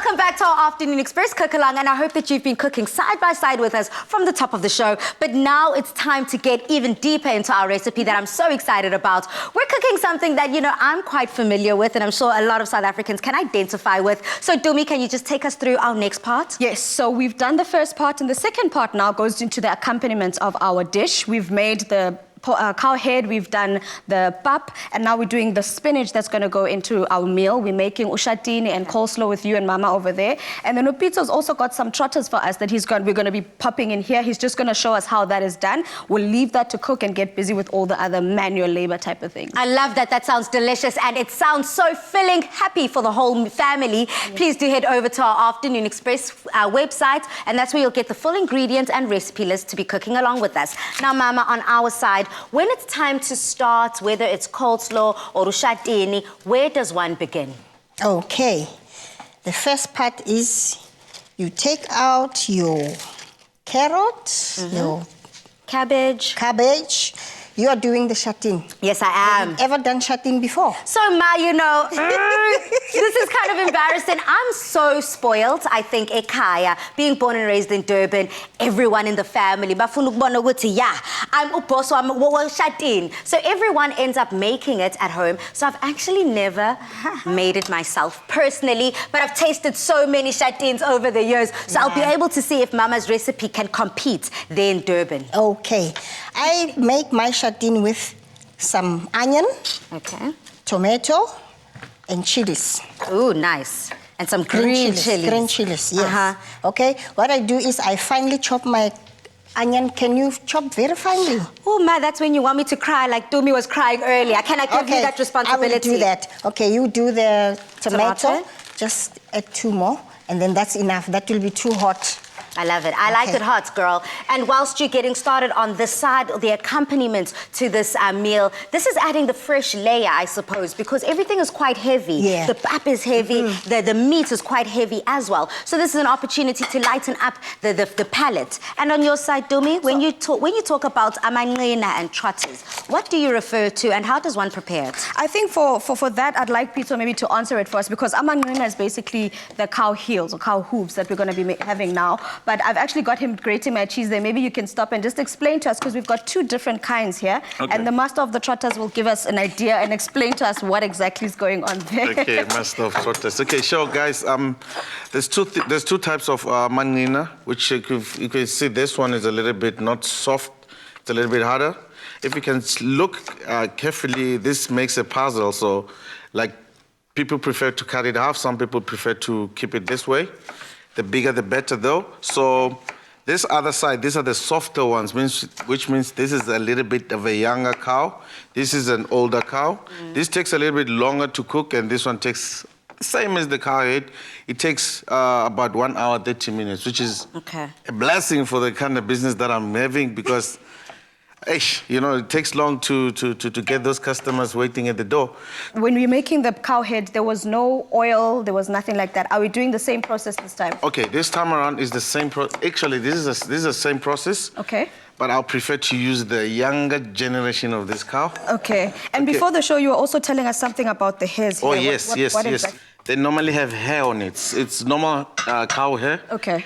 Welcome back to our Afternoon Express Cookalong, and I hope that you've been cooking side by side with us from the top of the show. But now it's time to get even deeper into our recipe that I'm so excited about. We're cooking something that, you know, I'm quite familiar with, and I'm sure a lot of South Africans can identify with. So, Dumi, can you just take us through our next part? Yes, so we've done the first part, and the second part now goes into the accompaniment of our dish. We've made the cow head, we've done the pap, and now we're doing the spinach that's going to go into our meal. We're making ushatini and coleslaw with you and Mama over there. And then Pitso's also got some trotters for us that we're going to be popping in here. He's just going to show us how that is done. We'll leave that to cook and get busy with all the other manual labor type of things. I love that. That sounds delicious, and it sounds so filling, happy for the whole family. Yeah. Please do head over to our Afternoon Express website, and that's where you'll get the full ingredients and recipe list to be cooking along with us. Now, Mama, on our side, when it's time to start, whether it's coleslaw or ushatini, where does one begin? Okay. The first part is you take out your carrot, your cabbage. You are doing the shatin. Yes, I am. Have you ever done shatin before? So, Ma, you know, this is kind of embarrassing. I'm so spoiled, I think, ekhaya, being born and raised in Durban, everyone in the family, I'm uposo, I'm shatin. So everyone ends up making it at home. So I've actually never made it myself personally, but I've tasted so many shatins over the years. So I'll be able to see if Mama's recipe can compete there in Durban. Okay. I make my shatin with some onion, tomato, and chilies. Ooh, nice. And some green chilies. Green chilies, yes. Okay, what I do is I finely chop my onion. Can you chop very finely? Oh, Ma, that's when you want me to cry like Dumi was crying earlier. Can I give you that responsibility? I will do that. Okay, you do the tomato. Just add 2 more, and then that's enough. That will be too hot. I love it. I like it hot, girl. And whilst you're getting started on this side, the accompaniment to this meal, this is adding the fresh layer, I suppose, because everything is quite heavy. Yeah. The pap is heavy. The meat is quite heavy as well. So this is an opportunity to lighten up the palate. And on your side, Dumi, when you talk about amanqina and trotters, what do you refer to, and how does one prepare it? I think for that, I'd like Pitso maybe to answer it for us, because amanqina is basically the cow heels or cow hooves that we're going to be having now. But I've actually got him grating my cheese there. Maybe you can stop and just explain to us, because we've got 2 different kinds here. Okay. And the master of the trotters will give us an idea and explain to us what exactly is going on there. Okay, master of trotters. Okay, sure, guys. There's two types of manqina, which you can see this one is a little bit not soft. It's a little bit harder. If you can look carefully, this makes a puzzle. So, like, people prefer to cut it half. Some people prefer to keep it this way. The bigger, the better, though. So this other side, these are the softer ones, which means this is a little bit of a younger cow. This is an older cow. This takes a little bit longer to cook, and this one takes the same as the cow head. It takes about 1 hour, 30 minutes, which is a blessing for the kind of business that I'm having, because you know, it takes long to get those customers waiting at the door. When we were making the cow head, there was no oil, there was nothing like that. Are we doing the same process this time? Okay, this time around is the same process. Actually, this is the same process. Okay. But I'll prefer to use the younger generation of this cow. Okay. And before the show, you were also telling us something about the hairs here. Oh, yes. They normally have hair on it. It's normal cow hair. Okay.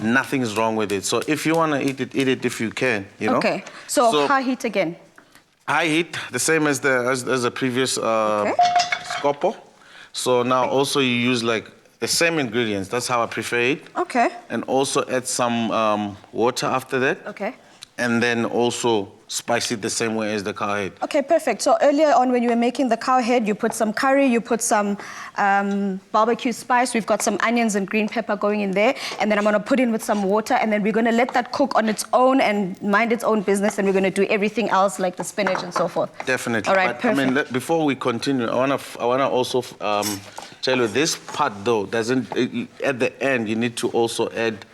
Nothing is wrong with it. So if you want to eat it if you can, you know. Okay. So high heat again. High heat, the same as the previous scopo. So now also you use like the same ingredients. That's how I prefer it. Okay. And also add some water after that. Okay. And then also spice it the same way as the cow head. Okay, perfect. So earlier on when you were making the cow head, you put some curry, you put some barbecue spice. We've got some onions and green pepper going in there. And then I'm going to put in with some water, and then we're going to let that cook on its own and mind its own business, and we're going to do everything else like the spinach and so forth. Definitely. All right, perfect. I mean, before we continue, I want to also tell you this part though doesn't. At the end, you need to also add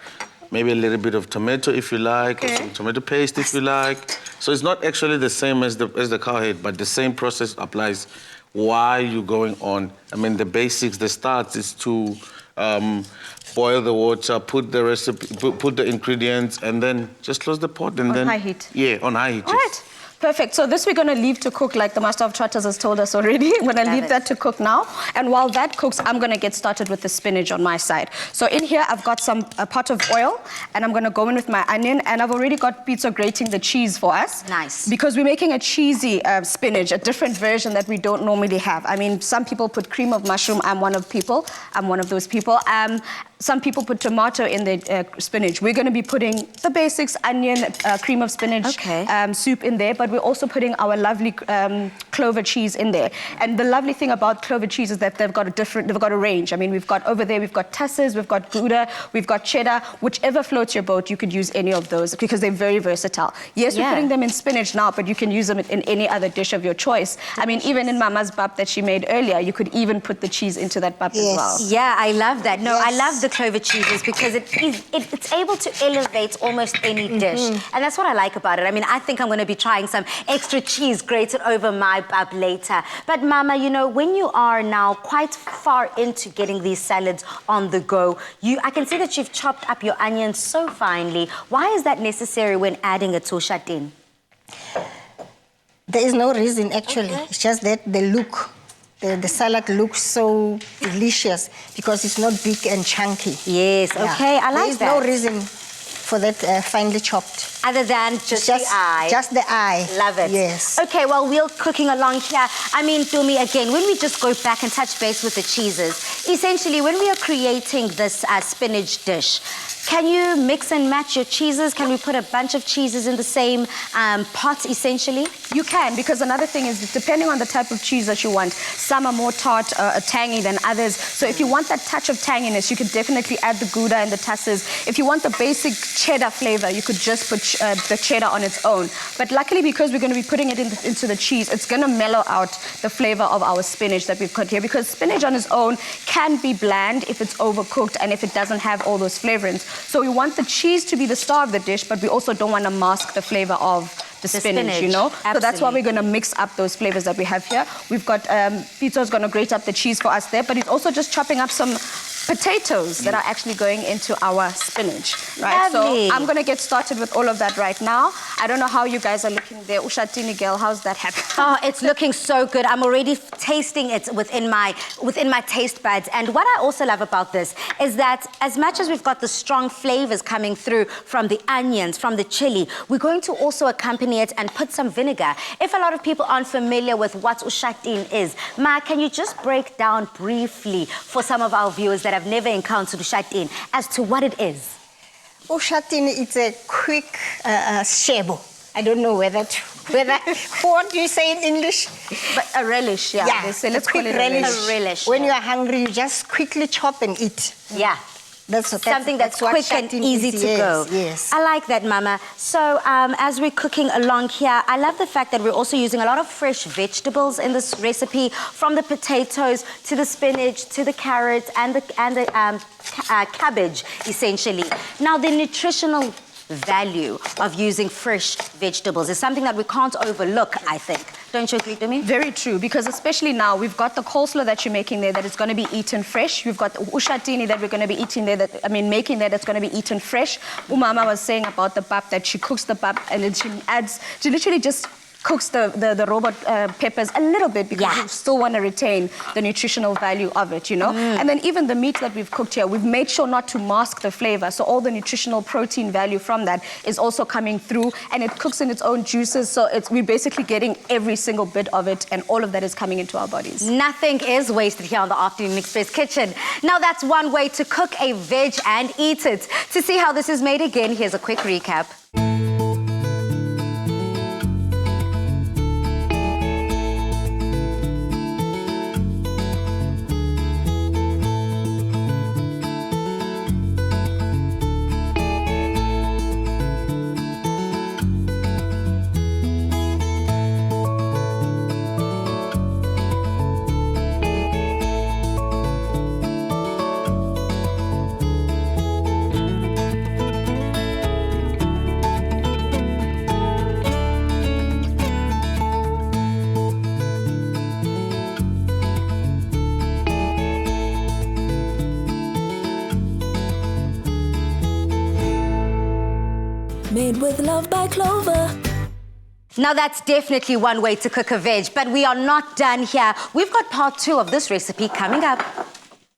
maybe a little bit of tomato if you like, or some tomato paste if you like. So it's not actually the same as the cow head, but the same process applies while you're going on. I mean, the basics, the start is to boil the water, put the recipe, put the ingredients, and then just close the pot and then on high heat. Yeah, on high heat. All right. Perfect. So this we're going to leave to cook like the Master of Trotters has told us already. I'm going to leave that to cook now. And while that cooks, I'm going to get started with the spinach on my side. So in here, I've got a pot of oil, and I'm going to go in with my onion. And I've already got Pitso grating the cheese for us. Nice. Because we're making a cheesy spinach, a different version that we don't normally have. I mean, some people put cream of mushroom. I'm one of those people. Some people put tomato in the spinach. We're going to be putting the basics, onion, cream of spinach, soup in there, but we're also putting our lovely clover cheese in there. And the lovely thing about clover cheese is that they've got a range. I mean, we've got Tusses, we've got Gouda, we've got cheddar. Whichever floats your boat, you could use any of those because they're very versatile. Yes, we're putting them in spinach now, but you can use them in any other dish of your choice. I mean, even in Mama's bap that she made earlier, you could even put the cheese into that bap as well. Yeah, I love that. No, I love the clover cheeses because it's able to elevate almost any dish. And that's what I like about it. I mean, I think I'm going to be trying some extra cheese grated over my bap later. But Mama, you know, when you are now quite far into getting these salads on the go, I can see that you've chopped up your onions so finely. Why is that necessary when adding it to shatin? There is no reason, actually. It's just that the look. The salad looks so delicious because it's not big and chunky. Yes, okay, I like that. There's no reason for that finely chopped. Other than just the eye. Just the eye. Love it. Yes. Okay, well, we're cooking along here. I mean, Tumi, again, when we just go back and touch base with the cheeses, essentially, when we are creating this spinach dish, can you mix and match your cheeses? Can we put a bunch of cheeses in the same pot, essentially? You can, because another thing is, depending on the type of cheese that you want, some are more tart, tangy than others. So if you want that touch of tanginess, you could definitely add the Gouda and the Tusses. If you want the basic cheddar flavor, you could just put the cheddar on its own. But luckily, because we're going to be putting it into the cheese, it's going to mellow out the flavor of our spinach that we've got here, because spinach on its own can be bland if it's overcooked and if it doesn't have all those flavorings. So we want the cheese to be the star of the dish, but we also don't want to mask the flavor of the spinach, you know? Absolutely. So that's why we're going to mix up those flavors that we have here. We've got, Pitso's going to grate up the cheese for us there, but he's also just chopping up some potatoes that are actually going into our spinach, right? Lovely. So I'm going to get started with all of that right now. I don't know how you guys are looking there. Ushatini girl, how's that happening? Oh, it's looking so good. I'm already tasting it within my taste buds. And what I also love about this is that as much as we've got the strong flavors coming through from the onions, from the chili, we're going to also accompany it and put some vinegar. If a lot of people aren't familiar with what ushatin is, Ma, can you just break down briefly for some of our viewers that have never encountered ushatin as to what it is? Ushatin is a quick shebo. I don't know whether what do you say in English? But a relish, yeah. They say, let's call it A relish. When you are hungry, you just quickly chop and eat. Yeah. Something that's quick and easy to go. Yes. I like that, Mama. So as we're cooking along here, I love the fact that we're also using a lot of fresh vegetables in this recipe, from the potatoes to the spinach to the carrots and the cabbage, essentially. Now, the nutritional value of using fresh vegetables is something that we can't overlook, I think. Don't you agree with me? Very true, because especially now, we've got the coleslaw that you're making there that is going to be eaten fresh. We've got the ushatini that we're going to be eating there, making there that's going to be eaten fresh. Umama was saying about the pap, that she cooks the pap and then she literally just cooks the robot peppers a little bit because you still want to retain the nutritional value of it, you know? And then even the meat that we've cooked here, we've made sure not to mask the flavor. So all the nutritional protein value from that is also coming through, and it cooks in its own juices. So we're basically getting every single bit of it, and all of that is coming into our bodies. Nothing is wasted here on the Afternoon Express kitchen. Now that's one way to cook a veg and eat it. To see how this is made again, here's a quick recap. Made with love by Clover. Now that's definitely one way to cook a veg, but we are not done here. We've got part 2 of this recipe coming up.